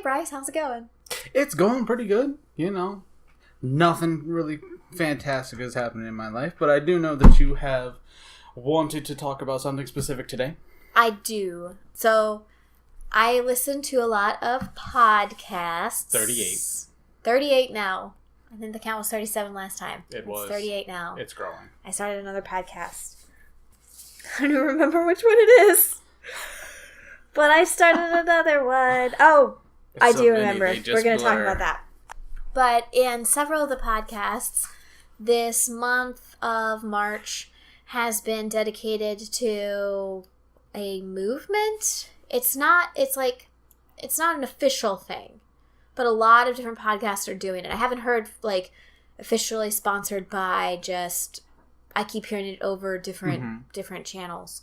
Bryce, how's it going? It's going pretty good, Nothing really fantastic is happening in my life, but I do know that you have wanted to talk about something specific today. I do. So, I listen to a lot of podcasts. 38 now. I think the count was 37 last time. It's 38 now. It's growing. I started another podcast. I don't remember which one it is. But I started another one. Oh, I do remember. We're going to talk about that. But in several of the podcasts, this month of March has been dedicated to a movement. It's not an official thing, but a lot of different podcasts are doing it. I haven't heard officially sponsored by, I keep hearing it over different channels.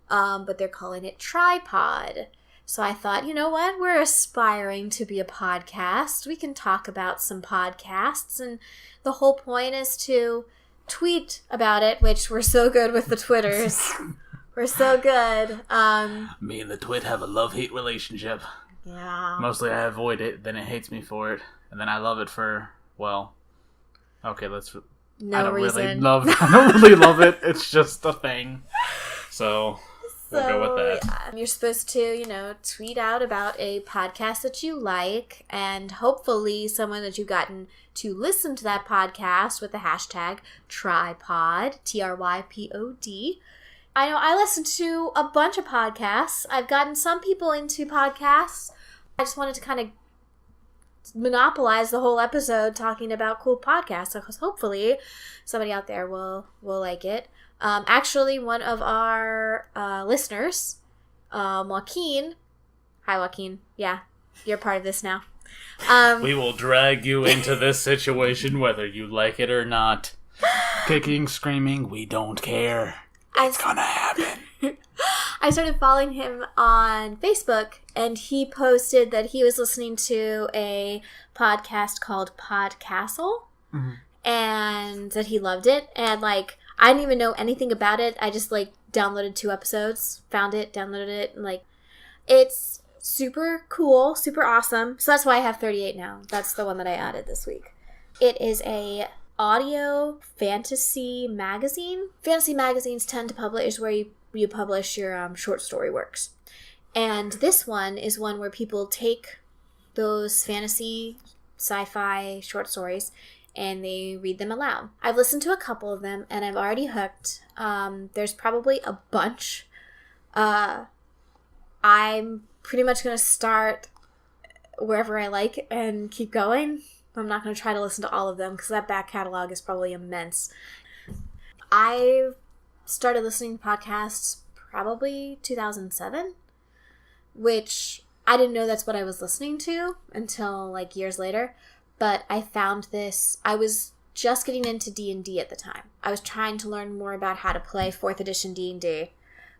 But they're calling it Tripod. So I thought, you know what? We're aspiring to be a podcast. We can talk about some podcasts. And the whole point is to tweet about it, which we're so good with the Twitters. We're so good. Me and the Twit have a love-hate relationship. Yeah. Mostly I avoid it, then it hates me for it. And then I love it for, I don't really love it. It's just a thing. So... we'll go with that. Yeah. You're supposed to, tweet out about a podcast that you like, and hopefully someone that you've gotten to listen to that podcast with the hashtag Tripod, TRYPOD. I know I listen to a bunch of podcasts. I've gotten some people into podcasts. I just wanted to kind of monopolize the whole episode talking about cool podcasts, because hopefully somebody out there will like it. Actually, one of our listeners, Joaquin. Hi, Joaquin. Yeah, you're part of this now. We will drag you into this situation whether you like it or not. Kicking, screaming, we don't care. It's gonna happen. I started following him on Facebook, and he posted that he was listening to a podcast called Podcastle, and that he loved it, and I didn't even know anything about it. I just, downloaded 2 episodes, found it, downloaded it, and, it's super cool, super awesome. So that's why I have 38 now. That's the one that I added this week. It is a audio fantasy magazine. Fantasy magazines tend to publish where you publish your short story works. And this one is one where people take those fantasy, sci-fi short stories and they read them aloud. I've listened to a couple of them, and I'm already hooked. There's probably a bunch. I'm pretty much going to start wherever I like and keep going. I'm not going to try to listen to all of them, because that back catalog is probably immense. I started listening to podcasts probably 2007, which I didn't know that's what I was listening to until, years later. But I found this, I was just getting into D&D at the time. I was trying to learn more about how to play 4th edition D&D,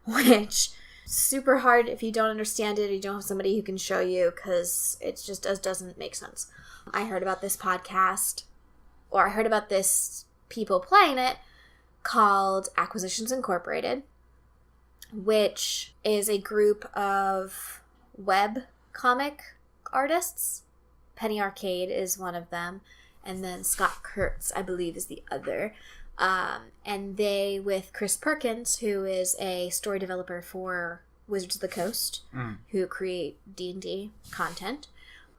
which super hard if you don't understand it or you don't have somebody who can show you, because it just doesn't make sense. I heard about this podcast, or I heard about this people playing it, called Acquisitions Incorporated, which is a group of web comic artists. Penny Arcade is one of them, and then Scott Kurtz, I believe, is the other. And they, with Chris Perkins, who is a story developer for Wizards of the Coast, who create D&D content,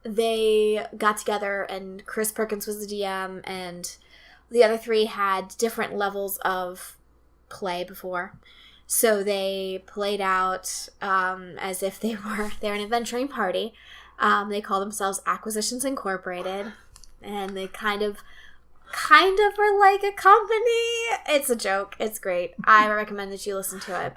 they got together, and Chris Perkins was the DM, and the other 3 had different levels of play before. So they played out as if they're an adventuring party. They call themselves Acquisitions Incorporated, and they kind of were like a company. It's a joke. It's great. I recommend that you listen to it.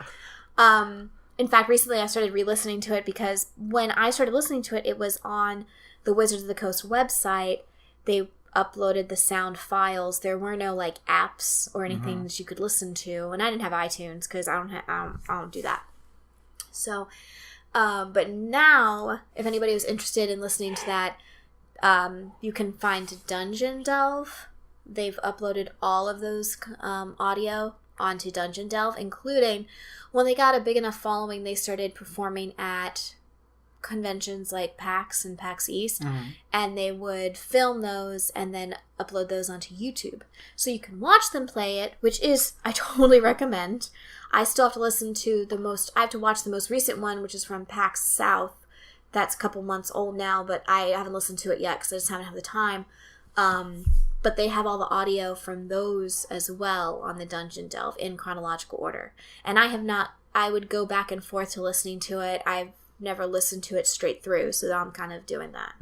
In fact, recently I started re-listening to it, because when I started listening to it, it was on the Wizards of the Coast website. They uploaded the sound files. There were no apps or anything that you could listen to, and I didn't have iTunes because I don't do that. So. But now, if anybody was interested in listening to that, you can find Dungeon Delve. They've uploaded all of those audio onto Dungeon Delve, including when they got a big enough following, they started performing at conventions like PAX and PAX East, and they would film those and then upload those onto YouTube. So you can watch them play it, which is, I totally recommend. I still have to I have to watch the most recent one, which is from PAX South. That's a couple months old now, but I haven't listened to it yet because I just haven't had the time. But they have all the audio from those as well on the Dungeon Delve in chronological order. And I would go back and forth to listening to it. I've never listened to it straight through, so I'm kind of doing that.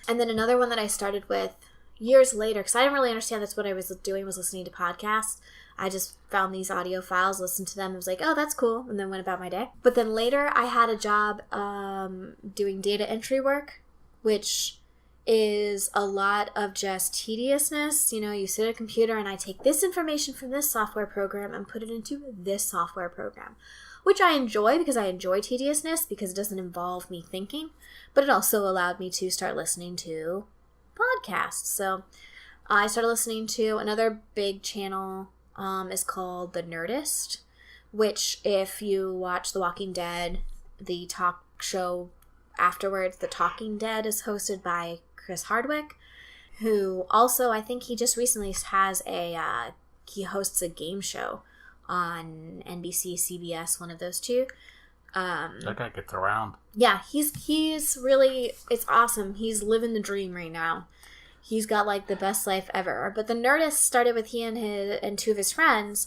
And then another one that I started with years later, because I didn't really understand that's what I was doing, was listening to podcasts. I just found these audio files, listened to them, and was like, oh, that's cool, and then went about my day. But then later, I had a job doing data entry work, which is a lot of just tediousness. You know, you sit at a computer, and I take this information from this software program and put it into this software program, which I enjoy because I enjoy tediousness because it doesn't involve me thinking, but it also allowed me to start listening to podcasts. So I started listening to another big channel is called The Nerdist, which if you watch The Walking Dead, the talk show afterwards, The Talking Dead, is hosted by Chris Hardwick, who also, I think he just recently has he hosts a game show on NBC, CBS, one of those two. That guy gets around. Yeah, he's really, it's awesome. He's living the dream right now. He's got like the best life ever. But The Nerdist started with he and two of his friends,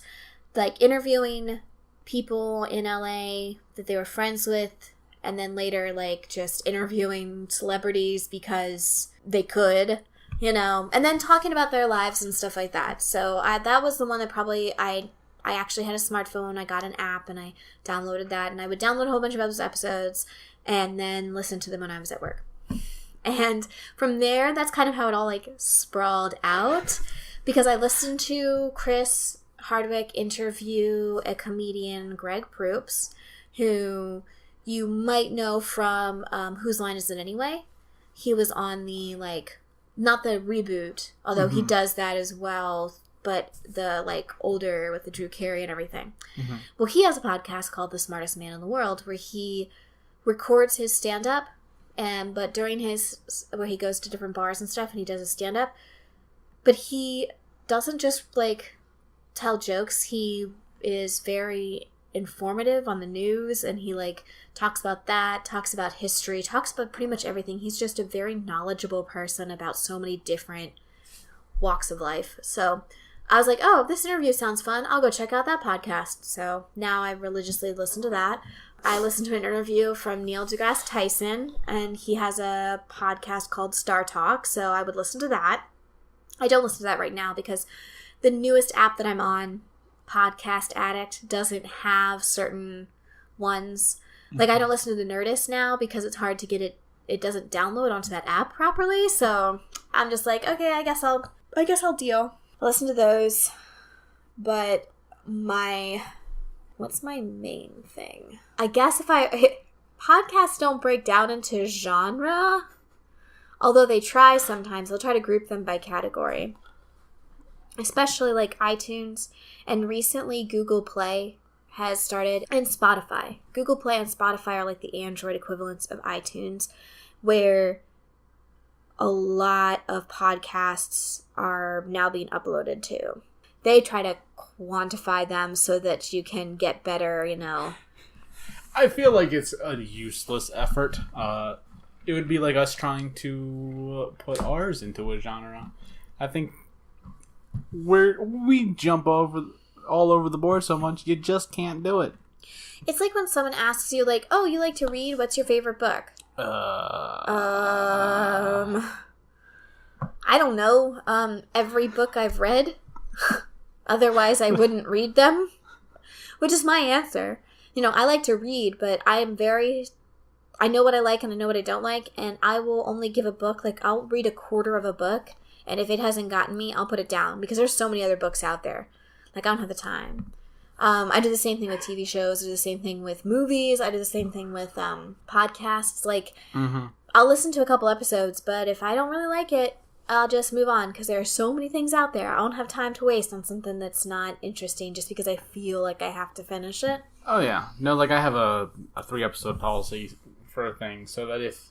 like interviewing people in LA that they were friends with, and then later like just interviewing celebrities because they could, you know, and then talking about their lives and stuff like that. So that was the one that probably I actually had a smartphone. I got an app and I downloaded that, and I would download a whole bunch of those episodes and then listen to them when I was at work. And from there, that's kind of how it all like sprawled out, because I listened to Chris Hardwick interview a comedian, Greg Proops, who you might know from Whose Line Is It Anyway? He was on the, like, not the reboot, although he does that as well, but the, like, older with the Drew Carey and everything. Well, he has a podcast called The Smartest Man in the World, where he records his stand-up, but during where he goes to different bars and stuff and he does his stand-up, but he doesn't just, like, tell jokes. He is very informative on the news, and he, like, talks about that, talks about history, talks about pretty much everything. He's just a very knowledgeable person about so many different walks of life. So I was like, oh, this interview sounds fun. I'll go check out that podcast. So now I religiously listen to that. I listened to an interview from Neil deGrasse Tyson, and he has a podcast called Star Talk, so I would listen to that. I don't listen to that right now because the newest app that I'm on, Podcast Addict, doesn't have certain ones. Like, I don't listen to The Nerdist now because it's hard to get it doesn't download onto that app properly, so I'm just like, okay, I guess I'll deal. I listen to those, but what's my main thing? I guess podcasts don't break down into genre, although they try sometimes. They'll try to group them by category, especially like iTunes, and recently Google Play has started, and Spotify. Google Play and Spotify are like the Android equivalents of iTunes, where a lot of podcasts are now being uploaded to. They try to quantify them so that you can get better, you know. I feel like it's a useless effort. It would be like us trying to put ours into a genre. I think we jump all over the board so much, you just can't do it. It's like when someone asks you, like, oh, you like to read? What's your favorite book? I don't know. Every book I've read. Otherwise, I wouldn't read them. Which is my answer. You know, I like to read, but I know what I like and I know what I don't like, and I will only give a book, like, I'll read a quarter of a book, and if it hasn't gotten me, I'll put it down, because there's so many other books out there. Like, I don't have the time. I do the same thing with TV shows. I do the same thing with movies. I do the same thing with podcasts. Like, I'll listen to a couple episodes, but if I don't really like it, I'll just move on, because there are so many things out there. I don't have time to waste on something that's not interesting just because I feel like I have to finish it. Oh, yeah. No, like, I have a 3-episode policy for a thing, so that if,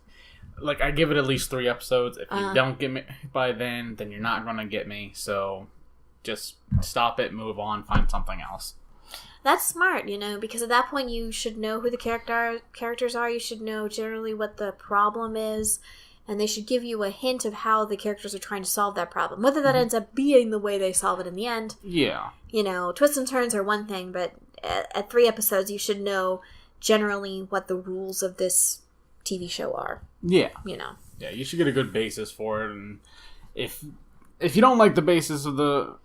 like, I give it at least 3 episodes. If you don't get me by then you're not going to get me. So just stop it, move on, find something else. That's smart, because at that point you should know who the characters are. You should know generally what the problem is, and they should give you a hint of how the characters are trying to solve that problem. Whether that ends up being the way they solve it in the end. Yeah. Twists and turns are one thing, but at 3 episodes you should know generally what the rules of this TV show are. Yeah. Yeah, you should get a good basis for it, and if you don't like the basis of the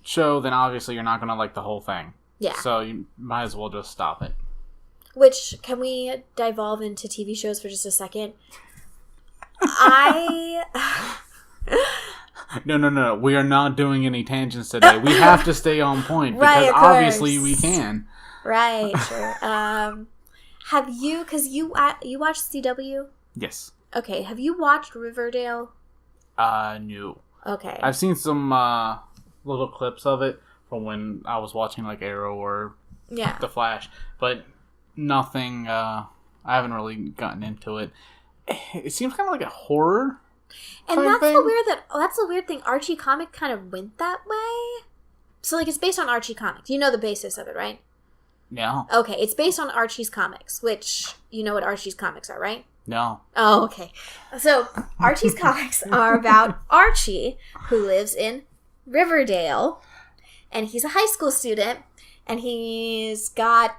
show, then obviously you're not going to like the whole thing. Yeah. So you might as well just stop it. Which, can we devolve into TV shows for just a second? No. We are not doing any tangents today. We have to stay on point right, because obviously we can. Right, sure. Have you, because you watched CW? Yes. Okay, have you watched Riverdale? No. Okay. I've seen some little clips of it from when I was watching like Arrow or The Flash, but nothing. I haven't really gotten into it. It seems kind of like a horror. And that's the weird thing. Archie Comic kind of went that way. So like it's based on Archie Comics. You know the basis of it, right? No. Okay, it's based on Archie's comics, which you know what Archie's comics are, right? No. Oh, okay. So Archie's comics are about Archie, who lives in Riverdale. And he's a high school student, and he's got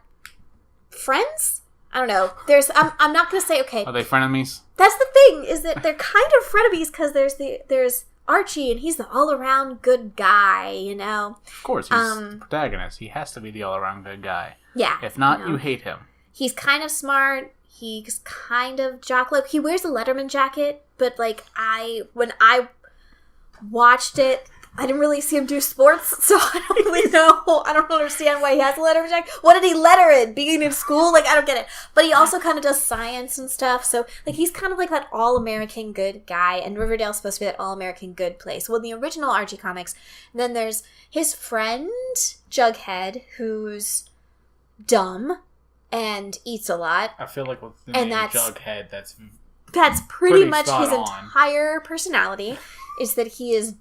friends? I don't know. I'm not going to say, okay. Are they frenemies? That's the thing, is that they're kind of frenemies, because there's Archie, and he's the all-around good guy, Of course, he's the protagonist. He has to be the all-around good guy. Yeah. If not, you hate him. He's kind of smart. He's kind of jock-like. He wears a Letterman jacket, but, like, when I watched it, I didn't really see him do sports, so I don't really know. I don't understand why he has a Letterman jacket. What did he letter in? Being in school? Like, I don't get it. But he also kind of does science and stuff, so, like, he's kind of like that all-American good guy, and Riverdale's supposed to be that all-American good place. Well, in the original Archie comics, then there's his friend, Jughead, who's dumb and eats a lot. I feel like with the name Jughead, that's pretty much his on. entire personality, is that he is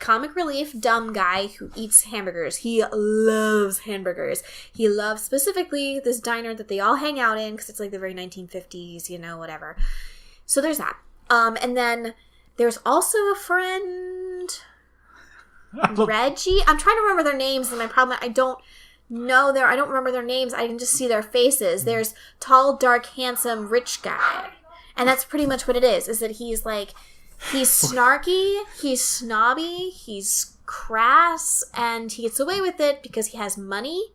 comic relief dumb guy who eats hamburgers. He loves hamburgers. He loves specifically this diner that they all hang out in because it's like the very 1950s, whatever. So there's that. And then there's also a friend, Reggie. I'm trying to remember their names, and my problem, I don't remember their names. I can just see their faces. There's tall, dark, handsome, rich guy. And that's pretty much what it is that he's like, he's snarky, he's snobby, he's crass, and he gets away with it because he has money.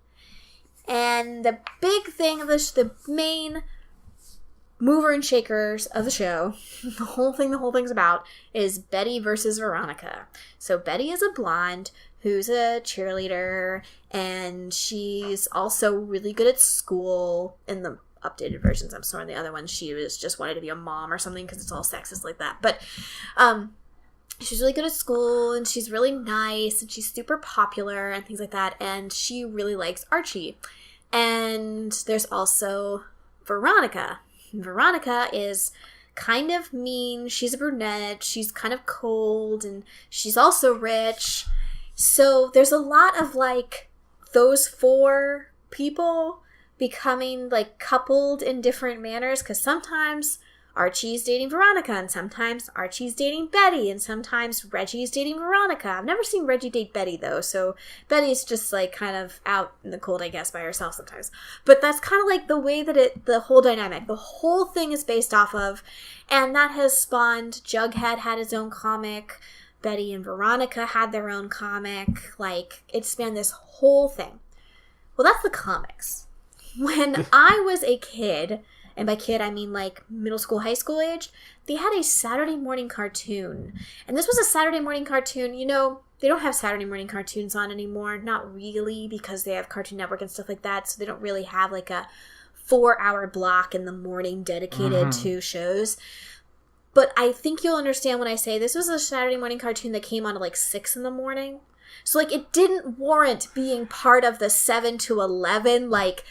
And the big thing of the main mover and shakers of the show, the whole thing's about, is Betty versus Veronica. So Betty is a blonde who's a cheerleader, and she's also really good at school in the updated versions. I'm sorry, the other one she was just wanted to be a mom or something because it's all sexist like that. But she's really good at school, and she's really nice, and she's super popular and things like that, and she really likes Archie. And there's also Veronica. Veronica is kind of mean. She's a brunette. She's kind of cold, and she's also rich. So there's a lot of like those 4 people becoming like coupled in different manners, because sometimes Archie's dating Veronica, and sometimes Archie's dating Betty, and sometimes Reggie's dating Veronica. I've never seen Reggie date Betty though, so Betty's just like kind of out in the cold, I guess, by herself sometimes. But that's kind of like the way that the whole dynamic, the whole thing is based off of, and that has spawned. Jughead had his own comic. Betty and Veronica had their own comic. Like, it spanned this whole thing. Well, that's the comics. When I was a kid, and by kid I mean like middle school, high school age, they had a Saturday morning cartoon. And this was a Saturday morning cartoon. They don't have Saturday morning cartoons on anymore. Not really, because they have Cartoon Network and stuff like that. So they don't really have like a 4-hour block in the morning dedicated to shows. But I think you'll understand when I say this was a Saturday morning cartoon that came on at like 6 in the morning. So, like, it didn't warrant being part of the 7 to 11, like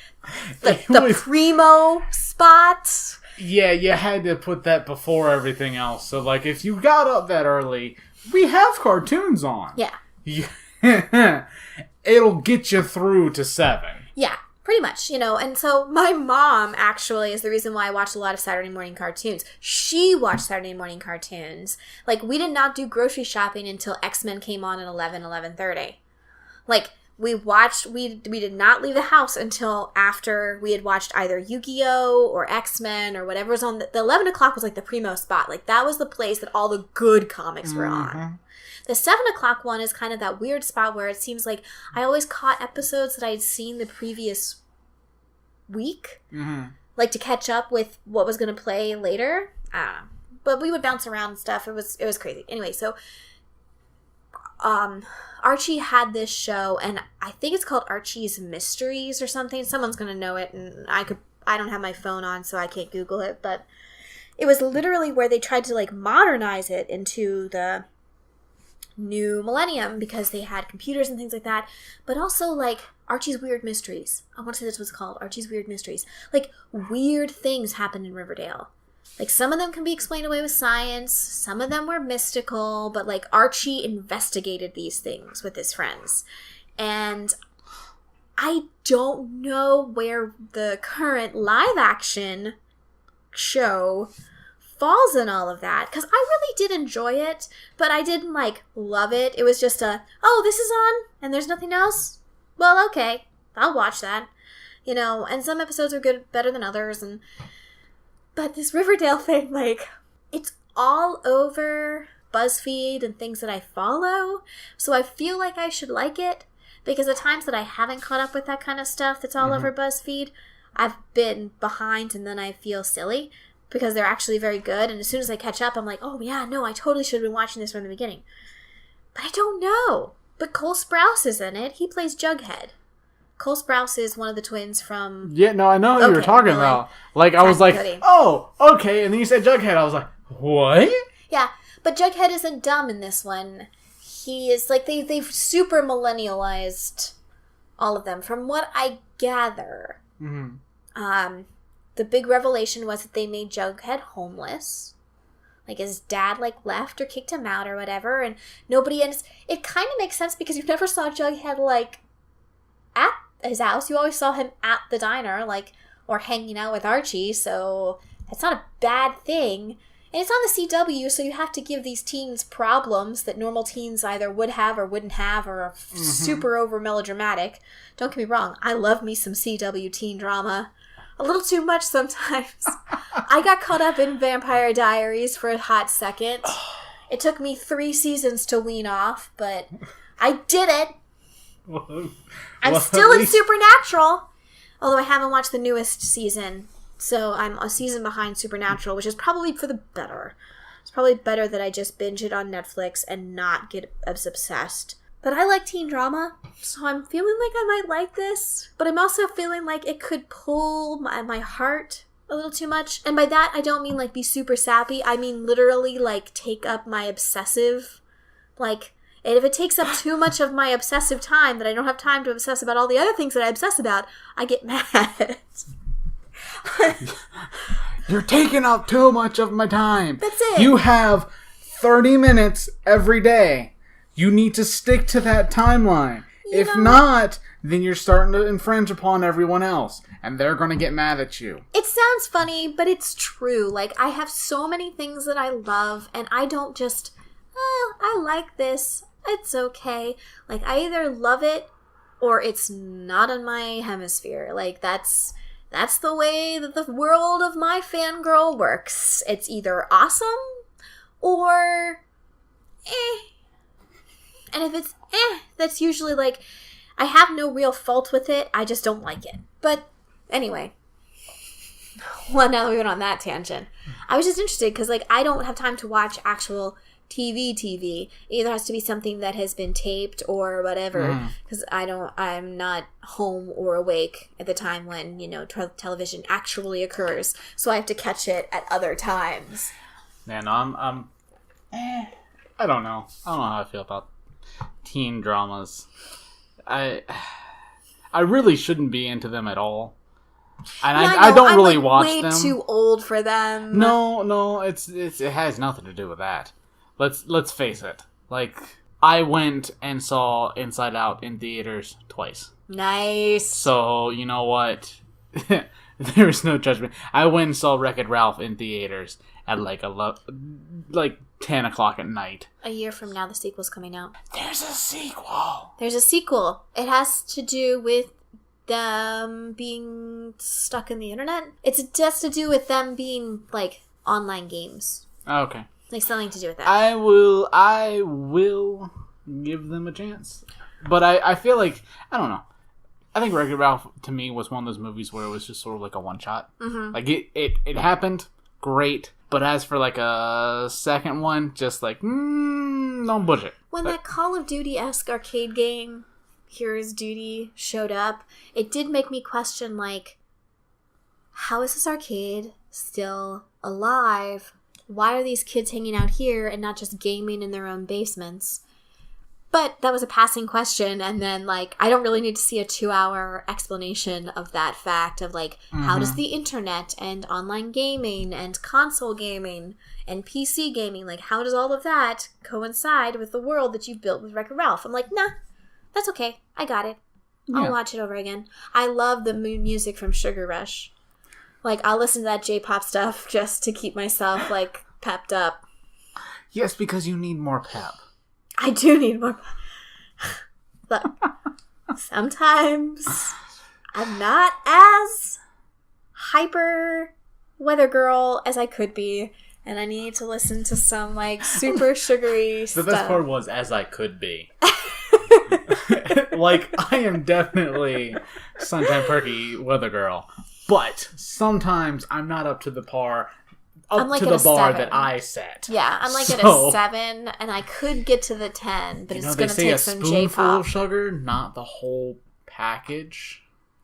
the primo spot. Yeah, you had to put that before everything else. So, like, if you got up that early, we have cartoons on. Yeah. It'll get you through to 7. Yeah, pretty much, And so my mom actually is the reason why I watched a lot of Saturday morning cartoons. She watched Saturday morning cartoons. Like, we did not do grocery shopping until X-Men came on at 11:30. Like, we did not leave the house until after we had watched either Yu-Gi-Oh! Or X-Men or whatever was on. The 11 o'clock was like the primo spot. Like, that was the place that all the good comics were on. The 7 o'clock one is kind of that weird spot where it seems like I always caught episodes that I had seen the previous week. Like, to catch up with what was going to play later. I don't know. But we would bounce around and stuff. It was crazy. Anyway, so Archie had this show, and I think it's called Archie's Mysteries or something. Someone's going to know it, and I don't have my phone on, so I can't Google it. But it was literally where they tried to, like, modernize it into the new millennium because they had computers and things like that, but also like Archie's Weird Mysteries. I want to say that's what it's called, Archie's Weird Mysteries. Like, weird things happen in Riverdale. Like, some of them can be explained away with science, some of them were mystical, but like Archie investigated these things with his friends. And I don't know where the current live action show falls in all of that, because I really did enjoy it, but I didn't like love it. It was just this is on and there's nothing else, well, okay, I'll watch that, and some episodes are better than others, but this Riverdale thing, like, it's all over BuzzFeed and things that I follow, so I feel like I should like it, because the times that I haven't caught up with that kind of stuff that's all over BuzzFeed, I've been behind and then I feel silly, because they're actually very good, and as soon as I catch up, I'm like, oh yeah, no, I totally should have been watching this from the beginning. But I don't know. But Cole Sprouse is in it. He plays Jughead. Cole Sprouse is one of the twins from... Yeah, no, I know who you were talking about. Like, I was like, oh, okay, and then you said Jughead, I was like, what? Yeah, but Jughead isn't dumb in this one. He is, like, they've super millennialized all of them, from what I gather. The big revelation was that they made Jughead homeless. Like, his dad, like, left or kicked him out or whatever, and nobody... And it kind of makes sense because you never saw Jughead, like, at his house. You always saw him at the diner, like, or hanging out with Archie, so it's not a bad thing. And it's on the CW, so you have to give these teens problems that normal teens either would have or wouldn't have, or are super over melodramatic. Don't get me wrong, I love me some CW teen drama. A little too much sometimes. I got caught up in Vampire Diaries for a hot second. It took me 3 seasons to wean off, but I did it. I'm still in Supernatural, although I haven't watched the newest season, so I'm a season behind Supernatural, which is probably for the better. It's probably better that I just binge it on Netflix and not get as obsessed. But I like teen drama, so I'm feeling like I might like this. But I'm also feeling like it could pull my heart a little too much. And by that, I don't mean, like, be super sappy. I mean literally, like, take up my obsessive, like... And if it takes up too much of my obsessive time, that I don't have time to obsess about all the other things that I obsess about, I get mad. You're taking up too much of my time. That's it. You have 30 minutes every day. You need to stick to that timeline. If not, then you're starting to infringe upon everyone else. And they're going to get mad at you. It sounds funny, but it's true. Like, I have so many things that I love, and I don't just, I like this. It's okay. Like, I either love it or it's not in my hemisphere. Like, that's the way that the world of my fangirl works. It's either awesome or And if it's that's usually like, I have no real fault with it. I just don't like it. But anyway. Well, now that we went on that tangent. I was just interested because, like, I don't have time to watch actual TV. It either has to be something that has been taped or whatever, because I'm not home or awake at the time when, television actually occurs. So I have to catch it at other times. Man, I don't know. I don't know how I feel about teen dramas. I really shouldn't be into them at all. And I don't really like watch way them. Too old for them. No, it has nothing to do with that. Let's face it. Like, I went and saw Inside Out in theaters twice. Nice. So, you know what? There's no judgment. I went and saw Wreck-It Ralph in theaters at like 10 o'clock at night. A year from now, the sequel's coming out. There's a sequel. There's a sequel. It has to do with them being stuck in the internet. It has to do with them being, like, online games. Okay. Like, something to do with that. I will give them a chance. But I feel like, I don't know. I think Wreck-It Ralph, to me, was one of those movies where it was just sort of like a one-shot. Mm-hmm. Like, it happened, great. But as for, like, a second one, just like, don't push it. When that Call of Duty-esque arcade game, Heroes Duty, showed up, it did make me question, like, how is this arcade still alive? Why are these kids hanging out here and not just gaming in their own basements? But that was a passing question, and then, like, I don't really need to see a 2-hour explanation of that fact of, like, how does the internet and online gaming and console gaming and PC gaming, like, how does all of that coincide with the world that you built with Wreck-It Ralph? I'm like, nah, that's okay. I got it. I'll watch it over again. I love the music from Sugar Rush. Like, I'll listen to that J-pop stuff just to keep myself, like, pepped up. Yes, because you need more pep. I do need more. Look, sometimes I'm not as hyper weather girl as I could be, and I need to listen to some, like, super sugary stuff. The best part was, as I could be. Like, I am definitely Sunshine Perky weather girl, but sometimes I'm not up to the par. I'm like to the bar 7. That I set. Yeah, I'm like at a 7, and I could get to the 10, but it's going to take some J-pop. They say a spoonful of sugar, not the whole package.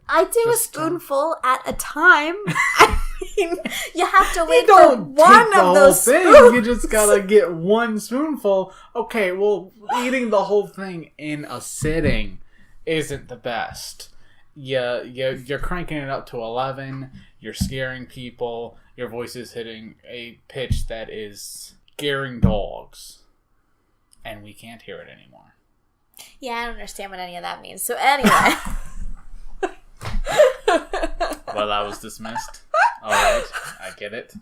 I do a spoonful at a time. I mean, you have to wait for one of those spoons. You just gotta get one spoonful. Okay, well, eating the whole thing in a sitting isn't the best. You're cranking it up to 11. You're scaring people. Your voice is hitting a pitch that is scaring dogs. And we can't hear it anymore. Yeah, I don't understand what any of that means. So anyway. Well, I was dismissed. Alright, I get it.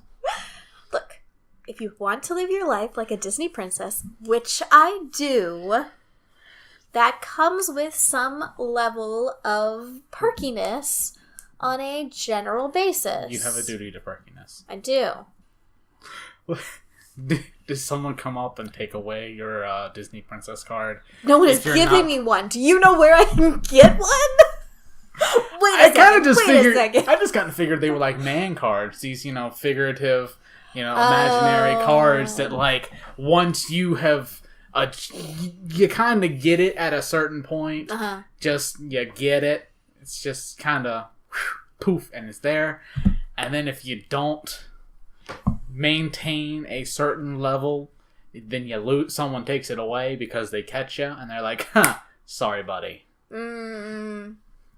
Look, if you want to live your life like a Disney princess, which I do, that comes with some level of perkiness on a general basis. You have a duty to perkiness. I do. Does someone come up and take away your Disney princess card? No one is giving me one. Do you know where I can get one? I just kind of figured they were like man cards. These, figurative, imaginary cards that, like, once you have, you kind of get it at a certain point. Just, you get it. It's just kind of poof, and it's there. And then if you don't maintain a certain level, then you lose. Someone takes it away because they catch you, and they're like, sorry, buddy.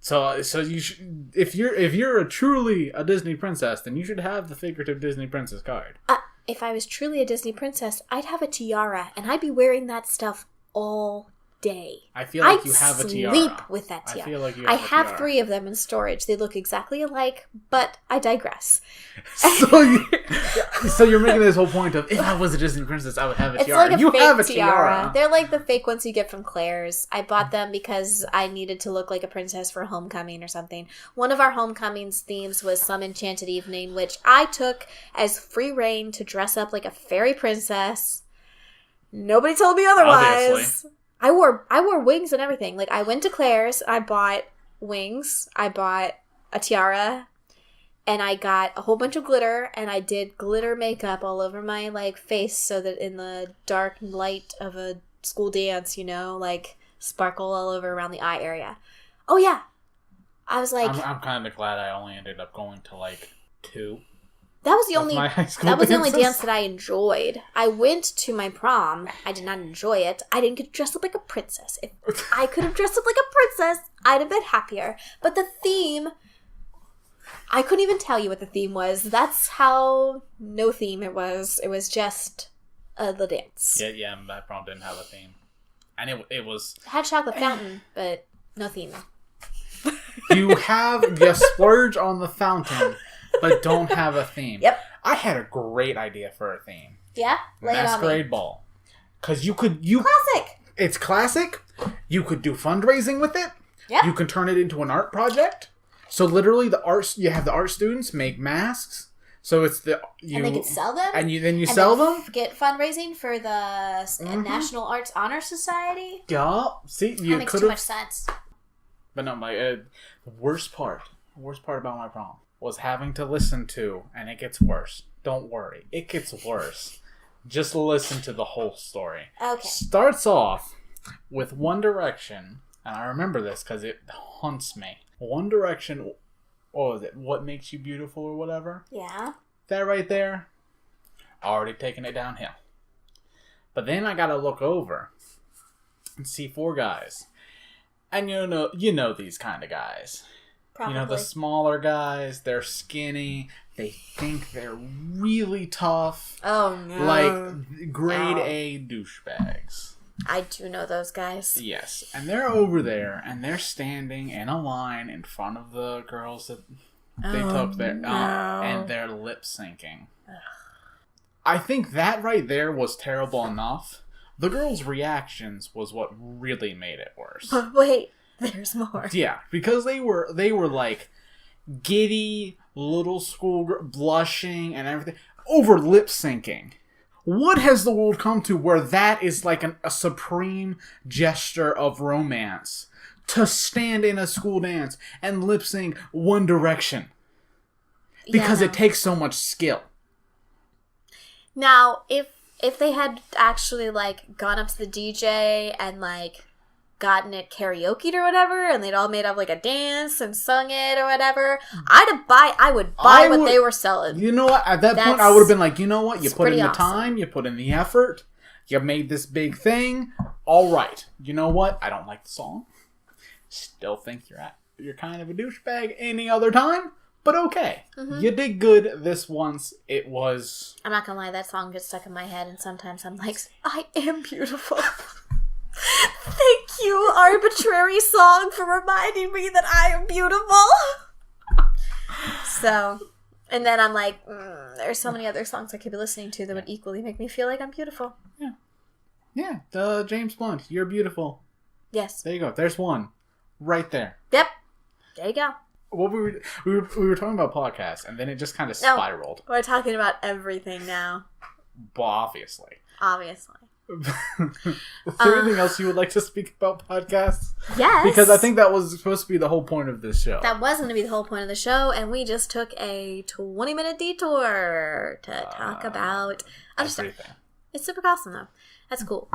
So you should, if you're truly a Disney princess, then you should have the figurative Disney princess card. If I was truly a Disney princess, I'd have a tiara, and I'd be wearing that stuff all day. I feel like you have a tiara. I sleep with that tiara. I feel like you have a tiara. 3 of them in storage. They look exactly alike, but I digress. So you're making this whole point of, if I was a Disney princess, I would have a tiara. It's like a fake tiara. They're like the fake ones you get from Claire's. I bought them because I needed to look like a princess for homecoming or something. One of our homecoming's themes was Some Enchanted Evening, which I took as free reign to dress up like a fairy princess. Nobody told me otherwise. Obviously. I wore wings and everything. Like, I went to Claire's, I bought wings, I bought a tiara, and I got a whole bunch of glitter, and I did glitter makeup all over my, like, face so that in the dark light of a school dance, like, sparkle all over around the eye area. Oh, yeah. I was like... I'm kind of glad I only ended up going to, like, 2. That was the only dance that I enjoyed. I went to my prom. I did not enjoy it. I didn't get dressed up like a princess. If I could have dressed up like a princess, I'd have been happier. But the theme, I couldn't even tell you what the theme was. That's how no theme it was. It was just the dance. Yeah, my prom didn't have a theme. And it was... It had chocolate fountain, but no theme. You splurge on the fountain, but don't have a theme. Yep. I had a great idea for a theme. Yeah? Lay Masquerade Ball. Because Classic! It's classic. You could do fundraising with it. Yeah. You can turn it into an art project. So literally, you have the art students make masks. So it's and they can sell them. And you sell them. Get fundraising for the National Arts Honor Society. Yeah. See, that makes too much sense. But no, the worst part about my prom was having to listen to, and it gets worse. Don't worry, it gets worse. Just listen to the whole story. Okay. Starts off with One Direction, and I remember this because it haunts me. One Direction, what was it? What Makes You Beautiful or whatever? Yeah. That right there, already taking it downhill. But then I gotta look over and see 4 guys. And you know these kind of guys. Probably. You know, the smaller guys, they're skinny, they think they're really tough. Oh, no. Like, grade A douchebags. I do know those guys. Yes. And they're over there, and they're standing in a line in front of the girls that they took there. No. And they're lip syncing. I think that right there was terrible enough. The girls' reactions was what really made it worse. But wait, there's more. Yeah, because they were like giddy little school blushing and everything over lip syncing. What has the world come to where that is like a supreme gesture of romance? To stand in a school dance and lip sync One Direction. Because it takes so much skill. Now, if they had actually, like, gone up to the DJ and, like, gotten it karaoke'd or whatever, and they'd all made up, like, a dance and sung it or whatever, I would buy what they were selling. You know what? At that point, I would have been like, you know what? You put in the time, you put in the effort, you made this big thing. All right. You know what? I don't like the song. Still think you're kind of a douchebag any other time. But okay, You did good this once. It was... I'm not gonna lie, that song gets stuck in my head, and sometimes I'm like, I am beautiful. Thank you, arbitrary song, for reminding me that I am beautiful. So, and then I'm like, there's so many other songs I could be listening to that would equally make me feel like I'm beautiful. Yeah. Yeah, James Blunt, You're Beautiful. Yes. There you go. There's one. Right there. Yep. There you go. What we were talking about podcasts, and then it just kind of spiraled. We're talking about everything now. Well, obviously. Is there anything else you would like to speak about podcasts? Yes. Because I think that was supposed to be the whole point of this show. That was going to be the whole point of the show, and we just took a 20-minute detour to talk about everything. It's super awesome, though. That's cool.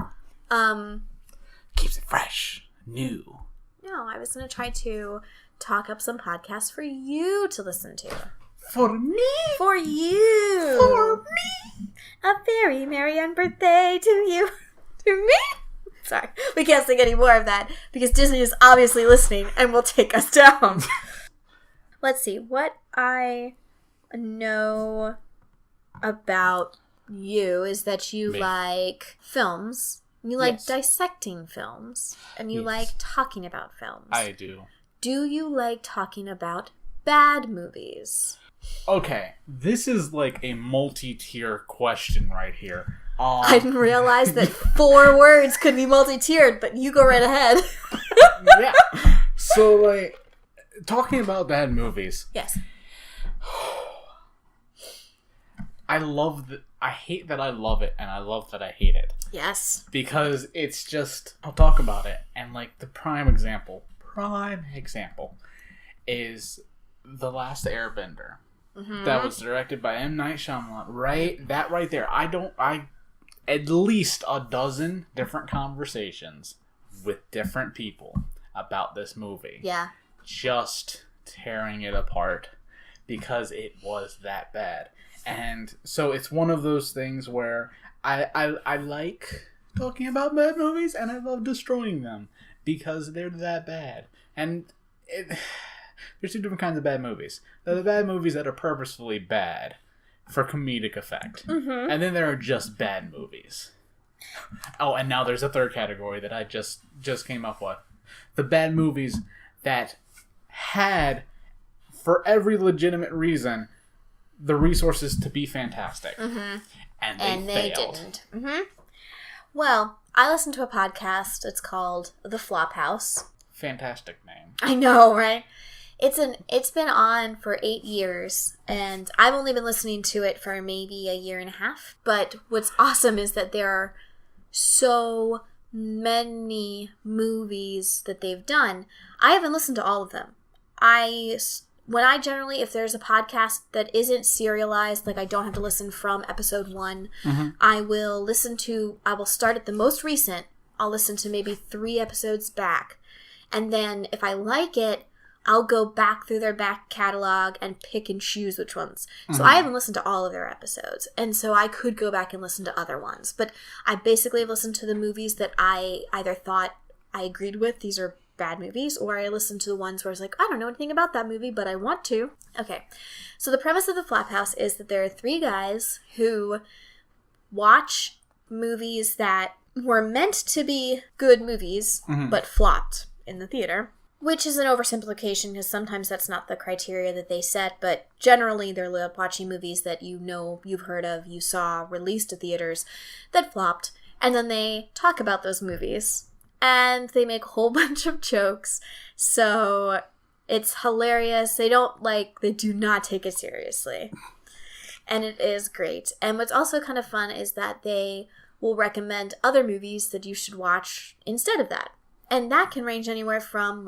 Keeps it fresh, new. No, I was going to try to talk up some podcasts for you to listen to. For me? For you. For me. A very merry young birthday to you. To me? Sorry. We can't sing any more of that because Disney is obviously listening and will take us down. Let's see. What I know about you is that you like films. You like dissecting films. And you like talking about films. I do. Do you like talking about bad movies? Okay, this is like a multi-tier question right here. I didn't realize that 4 words could be multi-tiered, but you go right ahead. Yeah. So, like, talking about bad movies. Yes. I hate that I love it, and I love that I hate it. Yes. Because it's just, I'll talk about it, and like the prime example is The Last Airbender. That was directed by M. Night Shyamalan. Right? That right there. At least a dozen different conversations with different people about this movie. Yeah. Just tearing it apart because it was that bad. And so it's one of those things where I like talking about bad movies and I love destroying them because they're that bad. And There's two different kinds of bad movies. There are the bad movies that are purposefully bad for comedic effect. Mm-hmm. And then there are just bad movies. Oh, and now there's a third category that I just came up with. The bad movies that had, for every legitimate reason, the resources to be fantastic. Mm-hmm. And they failed. Didn't. Mm-hmm. Well, I listened to a podcast. It's called The Flophouse. Fantastic name. I know, right? It's been on for 8 years, and I've only been listening to it for maybe a year and a half. But what's awesome is that there are so many movies that they've done. I haven't listened to all of them. If there's a podcast that isn't serialized, like I don't have to listen from episode 1, mm-hmm. I will start at the most recent. I'll listen to maybe 3 episodes back. And then if I like it, I'll go back through their back catalog and pick and choose which ones. Mm-hmm. So I haven't listened to all of their episodes. And so I could go back and listen to other ones. But I basically have listened to the movies that I either thought I agreed with, these are bad movies, or I listened to the ones where I was like, I don't know anything about that movie, but I want to. Okay. So the premise of The Flophouse is that there are 3 guys who watch movies that were meant to be good movies, mm-hmm. but flopped in the theater. Which is an oversimplification because sometimes that's not the criteria that they set, but generally they're watching movies that you've heard of, you saw released to theaters that flopped, and then they talk about those movies. And they make a whole bunch of jokes, so it's hilarious. They do not take it seriously. And it is great. And what's also kind of fun is that they will recommend other movies that you should watch instead of that. And that can range anywhere from,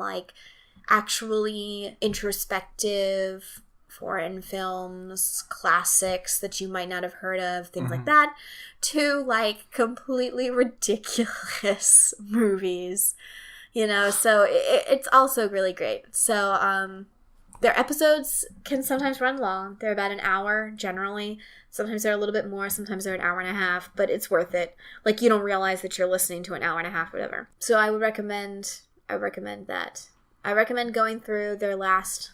actually introspective foreign films, classics that you might not have heard of, things mm-hmm. like that, to, completely ridiculous movies. So it's also really great. So, their episodes can sometimes run long. They're about an hour, generally. Sometimes they're a little bit more. Sometimes they're an hour and a half. But it's worth it. You don't realize that you're listening to an hour and a half, whatever. So I recommend that. I recommend going through their last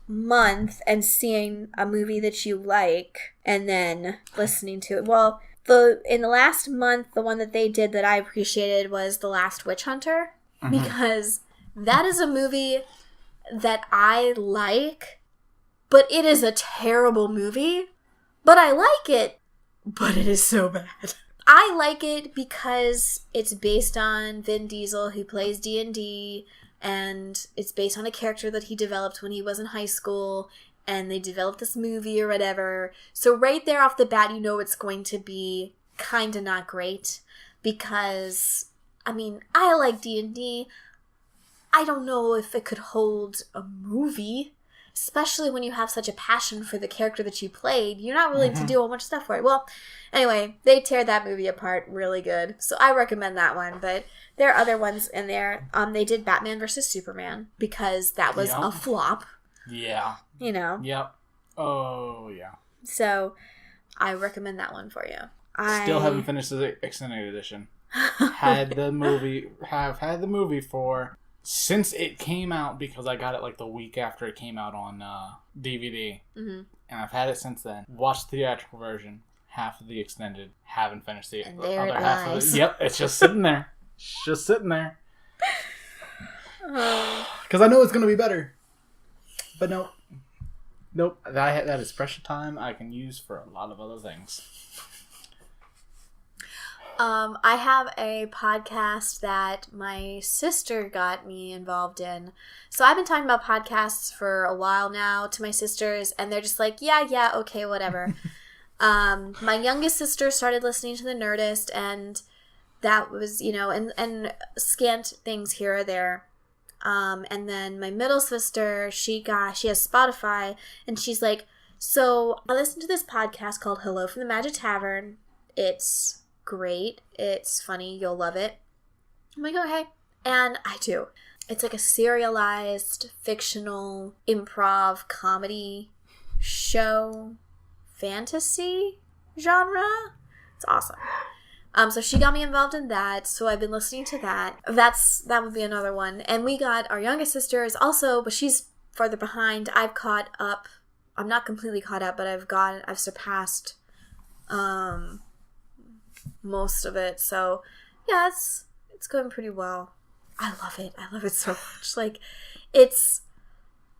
month and seeing a movie that you like and then listening to it. Well, in the last month, the one that they did that I appreciated was The Last Witch Hunter. Mm-hmm. Because that is a movie that I like, but it is a terrible movie. But I like it, but it is so bad. I like it because it's based on Vin Diesel, who plays D&D, and it's based on a character that he developed when he was in high school, and they developed this movie or whatever. So right there off the bat, you know it's going to be kind of not great, because, I like D&D. I don't know if it could hold a movie, especially when you have such a passion for the character that you played. You're not willing mm-hmm. to do a whole bunch of stuff for it. Well, anyway, they tear that movie apart really good. So I recommend that one. But there are other ones in there. They did Batman vs. Superman because that was a flop. Yeah. Yep. Oh, yeah. So I recommend that one for you. Still haven't finished the extended edition. Have had the movie for... since it came out, because I got it the week after it came out on DVD, mm-hmm. and I've had it since then. Watched the theatrical version, half of the extended, haven't finished the other half of it. Yep, it's just sitting there. Because I know it's going to be better. But nope. That is precious time I can use for a lot of other things. I have a podcast that my sister got me involved in. So I've been talking about podcasts for a while now to my sisters, and they're just like, yeah, okay, whatever. My youngest sister started listening to The Nerdist, and that was, and scant things here or there. And then my middle sister, she has Spotify, and she's like, so I listened to this podcast called Hello from the Magic Tavern. It's great. It's funny. You'll love it. I'm like, okay. And I do. It's a serialized, fictional, improv comedy show, fantasy genre. It's awesome. So she got me involved in that. So I've been listening to that. That would be another one. And we got our youngest sister is also, but she's farther behind. I've caught up. I'm not completely caught up, but I've surpassed most of it. So yeah, it's going pretty well. I love it. I love it so much. Like, it's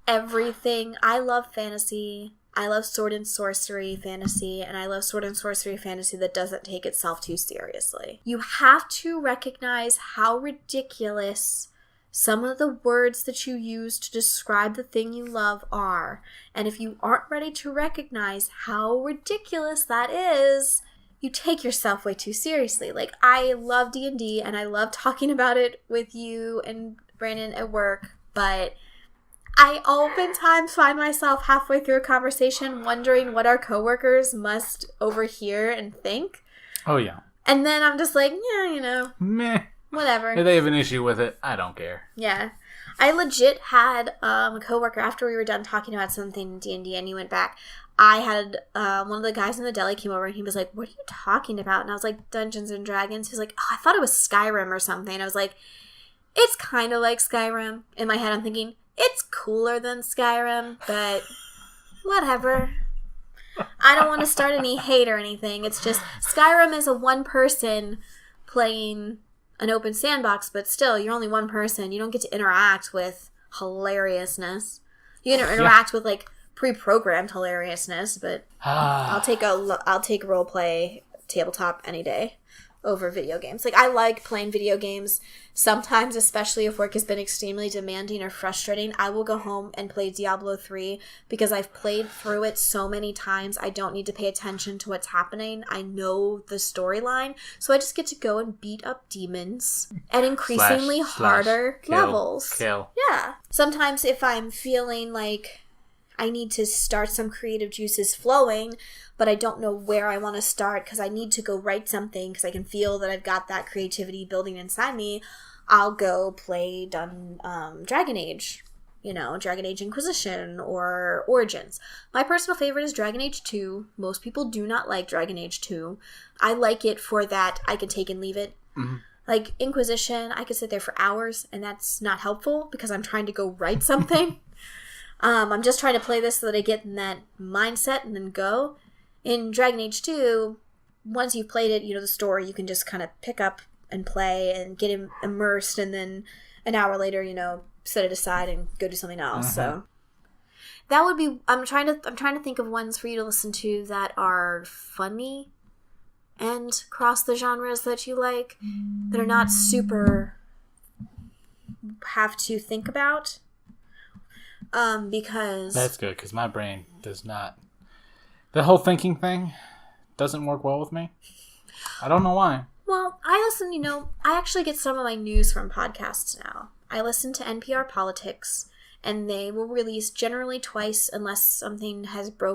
everything. I love fantasy. I love sword and sorcery fantasy, and I love sword and sorcery fantasy that doesn't take itself too seriously. You have to recognize how ridiculous some of the words that you use to describe the thing you love are. And if you aren't ready to recognize how ridiculous that is, you take yourself way too seriously. Like, I love D&D, and I love talking about it with you and Brandon at work, but I oftentimes find myself halfway through a conversation wondering what our coworkers must overhear and think. Oh, yeah. And then I'm just like, yeah, meh. Whatever. If they have an issue with it, I don't care. Yeah. I legit had a coworker, after we were done talking about something in D&D and he went back, I had one of the guys in the deli came over and he was like, what are you talking about? And I was like, Dungeons and Dragons. He was like, oh, I thought it was Skyrim or something. I was like, it's kind of like Skyrim. In my head, I'm thinking, it's cooler than Skyrim, but whatever. I don't want to start any hate or anything. It's just, Skyrim is a one person playing an open sandbox, but still, you're only one person. You don't get to interact with hilariousness. You can interact with, like, pre-programmed hilariousness, but I'll take roleplay tabletop any day over video games. Like, I like playing video games. Sometimes, especially if work has been extremely demanding or frustrating, I will go home and play Diablo 3 because I've played through it so many times. I don't need to pay attention to what's happening. I know the storyline, so I just get to go and beat up demons at increasingly harder levels. Kill. Yeah. Sometimes if I'm feeling like I need to start some creative juices flowing, but I don't know where I want to start because I need to go write something because I can feel that I've got that creativity building inside me, I'll go play Dragon Age, Dragon Age Inquisition or Origins. My personal favorite is Dragon Age 2. Most people do not like Dragon Age 2. I like it for that I can take and leave it. Mm-hmm. Like Inquisition, I could sit there for hours and that's not helpful because I'm trying to go write something. I'm just trying to play this so that I get in that mindset and then go. In Dragon Age 2, once you've played it, the story, you can just kind of pick up and play and get immersed, and then an hour later, set it aside and go do something else. So that would be. I'm trying to think of ones for you to listen to that are funny and cross the genres that you like, that are not super have to think about. Because that's good, because my brain does not. The whole thinking thing doesn't work well with me. I don't know why. Well, I listen, I actually get some of my news from podcasts now. I listen to NPR Politics, and they will release generally twice, unless something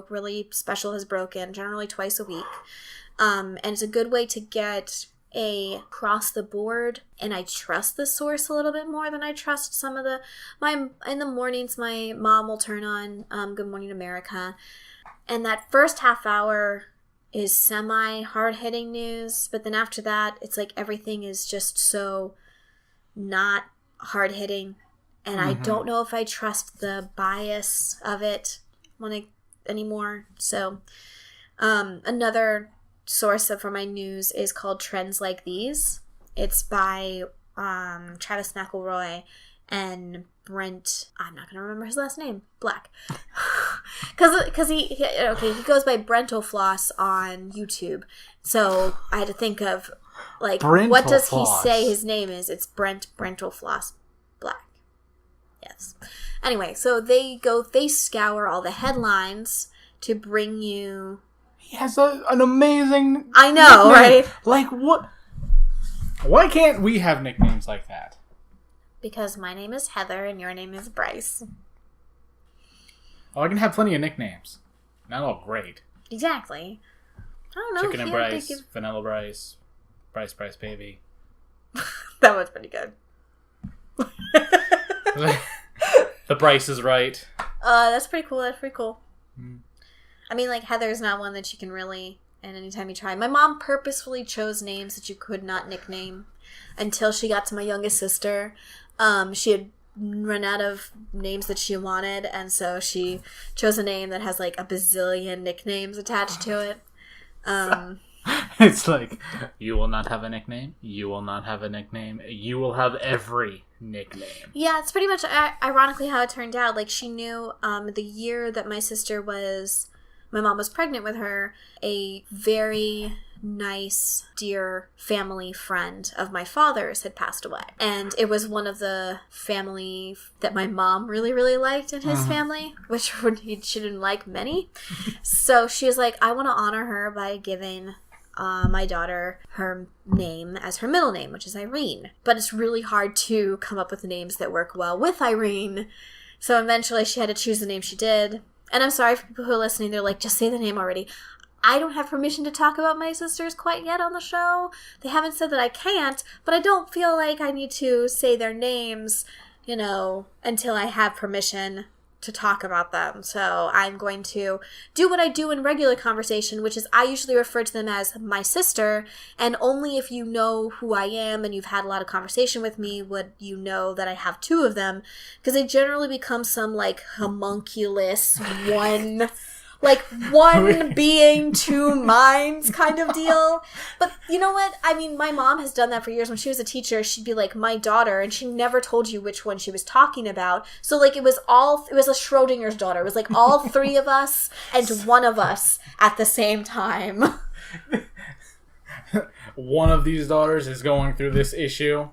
really special has broken, generally twice a week. And it's a good way to get across the board, and I trust the source a little bit more than I trust some of in the mornings, my mom will turn on Good Morning America, and that first half hour is semi hard-hitting news, but then after that, it's like everything is just so not hard-hitting, and I don't know if I trust the bias of it anymore. So, another source for my news is called Trends Like These. It's by Travis McElroy and Brent, I'm not going to remember his last name, Black. Because he goes by Brentofloss on YouTube. So I had to think of, what does he say his name is? It's Brentofloss Black. Yes. Anyway, so they scour all the headlines to bring you... He has an amazing... I know, nickname. Right? Like, what? Why can't we have nicknames like that? Because my name is Heather and your name is Bryce. Oh, I can have plenty of nicknames. Not all great. Exactly. I don't know. Chicken and Bryce, Vanilla Bryce, Bryce Baby. That was pretty good. The Bryce is right. That's pretty cool. Mm. I mean, Heather's not one that you can really... And anytime you try... My mom purposefully chose names that you could not nickname until she got to my youngest sister. She had run out of names that she wanted, and so she chose a name that has like a bazillion nicknames attached to it. It's like, you will not have a nickname, you will not have a nickname, you will have every nickname. Yeah, it's pretty much ironically how it turned out. Like, she knew the year that my mom was pregnant with her, a very nice, dear family friend of my father's had passed away. And it was one of the family that my mom really, really liked in his family, which she didn't like many. So she was like, I want to honor her by giving my daughter her name as her middle name, which is Irene. But it's really hard to come up with names that work well with Irene. So eventually she had to choose the name she did. And I'm sorry for people who are listening, they're like, just say the name already. I don't have permission to talk about my sisters quite yet on the show. They haven't said that I can't, but I don't feel like I need to say their names, until I have permission to talk about them. So I'm going to do what I do in regular conversation, which is I usually refer to them as my sister, and only if you know who I am and you've had a lot of conversation with me would you know that I have two of them, because they generally become some like homunculus one being, two minds kind of deal. But you know what? I mean, my mom has done that for years. When she was a teacher, she'd be like, my daughter, and she never told you which one she was talking about. So like it was a Schrodinger's daughter. It was like all three of us and one of us at the same time. One of these daughters is going through this issue,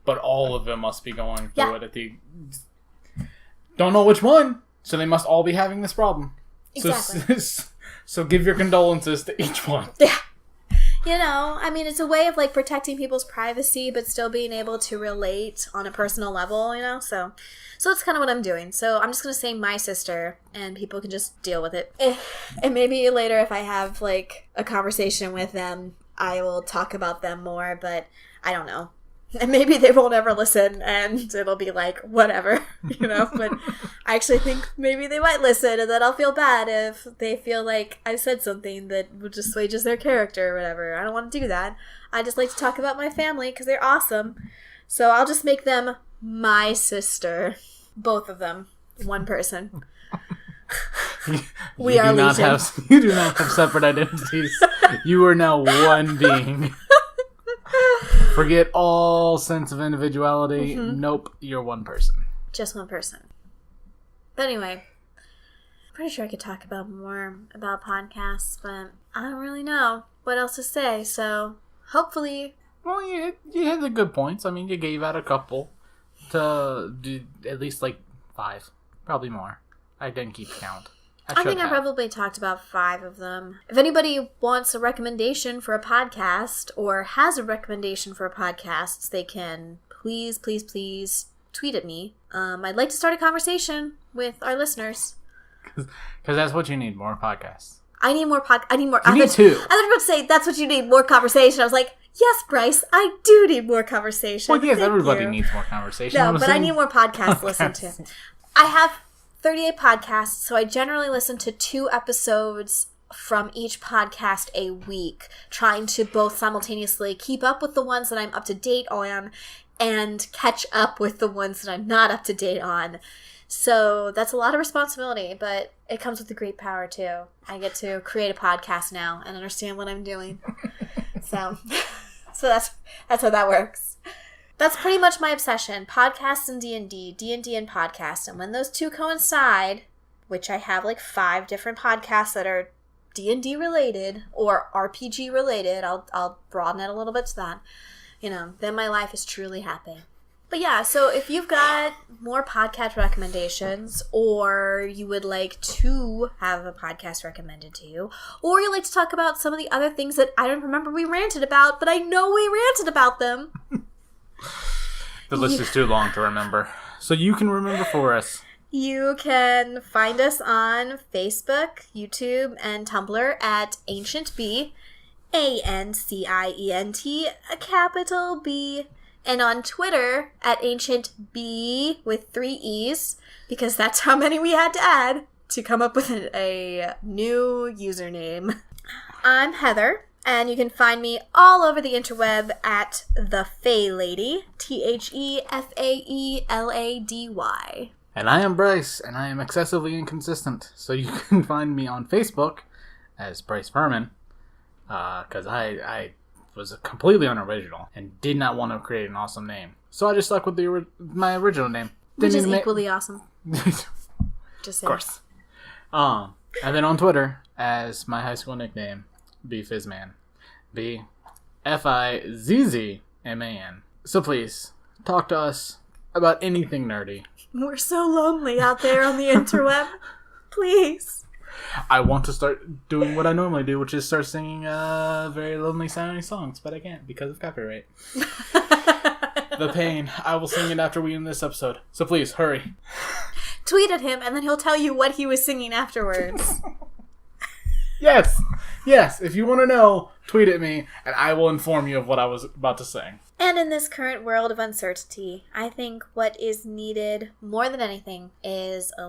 but all of them must be going through it don't know which one, so they must all be having this problem. Exactly. So give your condolences to each one. Yeah. I mean, it's a way of like protecting people's privacy, but still being able to relate on a personal level, So that's kind of what I'm doing. So I'm just going to say my sister, and people can just deal with it. And maybe later, if I have like a conversation with them, I will talk about them more, but I don't know. And maybe they won't ever listen, and it'll be like, whatever, But I actually think maybe they might listen, and then I'll feel bad if they feel like I said something that would just assuages their character or whatever. I don't want to do that. I just like to talk about my family because they're awesome. So I'll just make them my sister. Both of them. One person. We are legion. You do not have separate identities. You are now one being. Forget all sense of individuality. Mm-hmm. Nope, you're one person. Just one person. But anyway, I'm pretty sure I could talk more about podcasts, but I don't really know what else to say, so hopefully... Well, you had the good points. I mean, you gave out a couple to do at least like 5. Probably more. I didn't keep count. I think I probably talked about 5 of them. If anybody wants a recommendation for a podcast or has a recommendation for a podcast, they can please tweet at me. I'd like to start a conversation with our listeners. Because that's what you need, more podcasts. I need more You need 2. I was about to say, that's what you need, more conversation. I was like, yes, Bryce, I do need more conversation. Well, yes, everybody needs more conversation. No, but I need more podcasts to listen to. I have 38 podcasts, so I generally listen to 2 episodes from each podcast a week, trying to both simultaneously keep up with the ones that I'm up to date on and catch up with the ones that I'm not up to date on. So that's a lot of responsibility, but it comes with a great power too. I get to create a podcast now and understand what I'm doing. So that's how that works. That's pretty much my obsession. Podcasts and D&D and podcasts. And when those two coincide, which I have like 5 different podcasts that are D&D related or RPG related, I'll broaden it a little bit to that, then my life is truly happy. But yeah, so if you've got more podcast recommendations, or you would like to have a podcast recommended to you, or you'd like to talk about some of the other things that I don't remember we ranted about, but I know we ranted about them. The list is too long to remember. So you can remember for us. You can find us on Facebook, YouTube, and Tumblr at Ancient B, ANCIENT, a capital B, and on Twitter at Ancient B with 3 E's, because that's how many we had to add to come up with a new username. I'm Heather, And you can find me all over the interweb at The Fae Lady, TheFaelady. And I am Bryce, and I am excessively inconsistent. So you can find me on Facebook as Bryce Furman, because I was completely unoriginal and did not want to create an awesome name. So I just stuck with my original name. Which is equally awesome. Just saying. Of course. And then on Twitter as my high school nickname, BFizzman. BFIZZMAN. So please, talk to us about anything nerdy. We're so lonely out there on the interweb. Please. I want to start doing what I normally do, which is start singing very lonely sounding songs, but I can't because of copyright. The pain. I will sing it after we end this episode. So please, hurry. Tweet at him, and then he'll tell you what he was singing afterwards. Yes. If you want to know, tweet at me, and I will inform you of what I was about to sing. And in this current world of uncertainty, I think what is needed more than anything is a